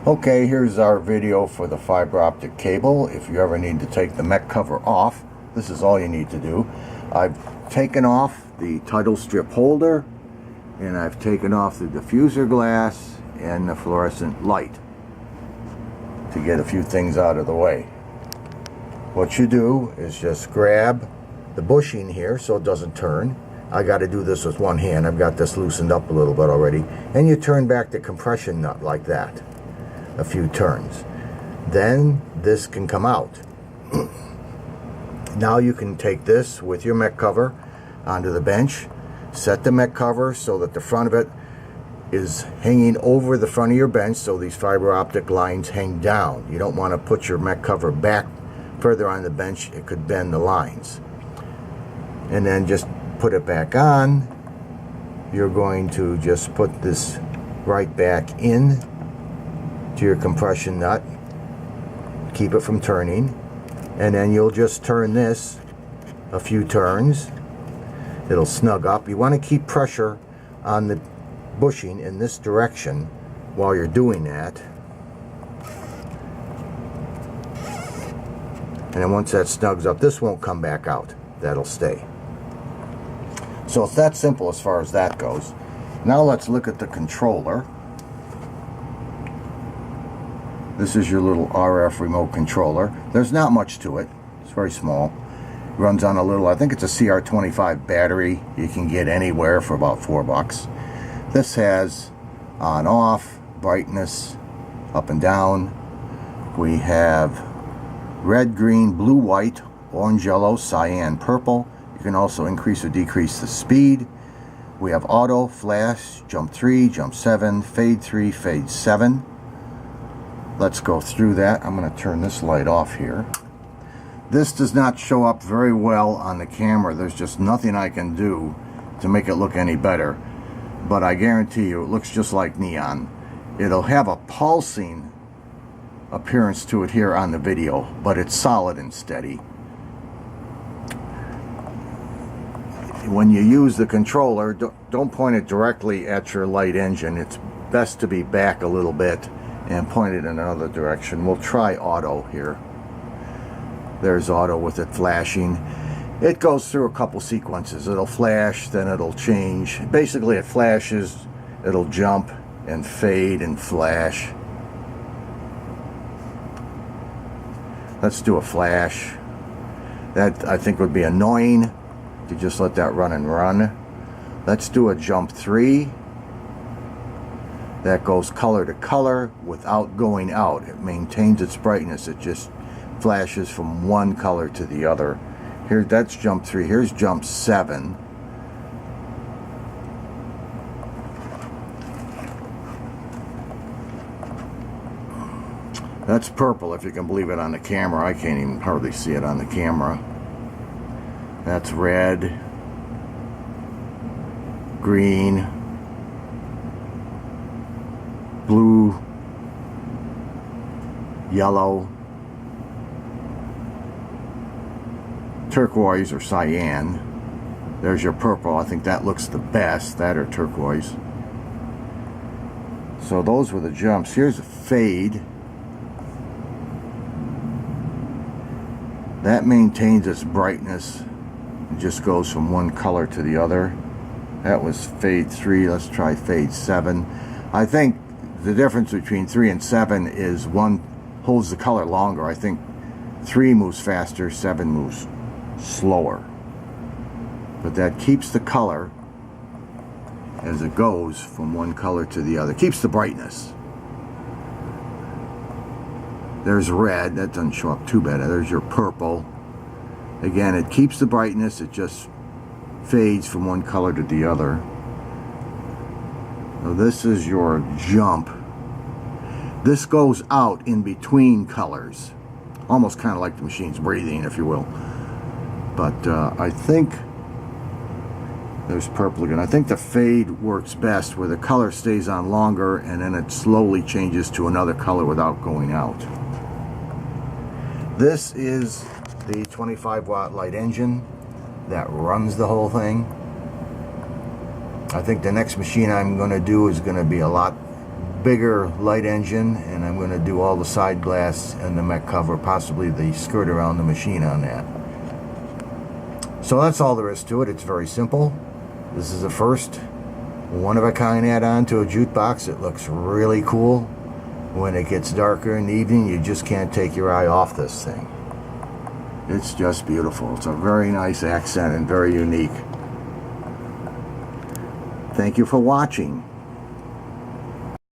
Okay, here's our video for the fiber optic cable. If you ever need to take the mech cover off, this is all you need to do. I've taken off the title strip holder, and I've taken off the diffuser glass and the fluorescent light to get a few things out of the way. What you do is just grab the bushing here so it doesn't turn. I got to do this with one hand. I've got this loosened up a little bit already. And you turn back the compression nut like that a few turns. Then this can come out. Now you can take this with your mech cover onto the bench, set the mech cover so that the front of it is hanging over the front of your bench so these fiber optic lines hang down. You don't want to put your mech cover back further on the bench. It could bend the lines. And then just put it back on. You're going to just put this right back in to your compression nut, keep it from turning, and then you'll just turn this a few turns. It'll snug up. You want to keep pressure on the bushing in this direction while you're doing that. And then once that snugs up, this won't come back out. That'll stay. So it's that simple as far as that goes. Now let's look at the controller. This is your little RF remote controller. There's not much to it. It's very small. Runs on a little, I think it's a CR25 battery. You can get anywhere for about $4. This has on, off, brightness, up and down. We have red, green, blue, white, orange, yellow, cyan, purple. You can also increase or decrease the speed. We have auto, flash, jump 3, jump 7, fade 3, fade 7. Let's go through that. I'm going to turn this light off here. This does not show up very well on the camera. There's just nothing I can do to make it look any better. But I guarantee you it looks just like neon. It'll have a pulsing appearance to it here on the video, but it's solid and steady. When you use the controller, don't point it directly at your light engine. It's best to be back a little bit and point it in another direction. We'll try auto here. There's auto with it flashing. It goes through a couple sequences. It'll flash, then it'll change. Basically it flashes, it'll jump and fade and flash. Let's do a flash. That I think would be annoying to just let that run and run. Let's do a jump 3. That goes color to color without going out. It maintains its brightness. It just flashes from one color to the other. Here, that's jump 3. Here's jump 7. That's purple, if you can believe it on the camera. I can't even hardly see it on the camera. That's red, green, blue, yellow, turquoise or cyan. There's your purple. I think that looks the best, that or turquoise. So those were the jumps. Here's a fade. That maintains its brightness. It just goes from one color to the other. That was fade 3. Let's try fade 7. I think the difference between 3 and 7 is 1 holds the color longer. I think 3 moves faster, 7 moves slower. But that keeps the color as it goes from one color to the other. Keeps the brightness. There's red. That doesn't show up too bad. There's your purple. Again, it keeps the brightness. It just fades from one color to the other. So this is your jump. This goes out in between colors. Almost kind of like the machine's breathing, if you will. But I think there's purple again. I think the fade works best where the color stays on longer and then it slowly changes to another color without going out. This is the 25-watt light engine that runs the whole thing. I think the next machine I'm going to do is going to be a lot bigger light engine, and I'm going to do all the side glass and the mech cover, possibly the skirt around the machine on that. So that's all there is to it. It's very simple. This is the first one-of-a-kind add-on to a jukebox. It looks really cool. When it gets darker in the evening, you just can't take your eye off this thing. It's just beautiful. It's a very nice accent and very unique. Thank you for watching.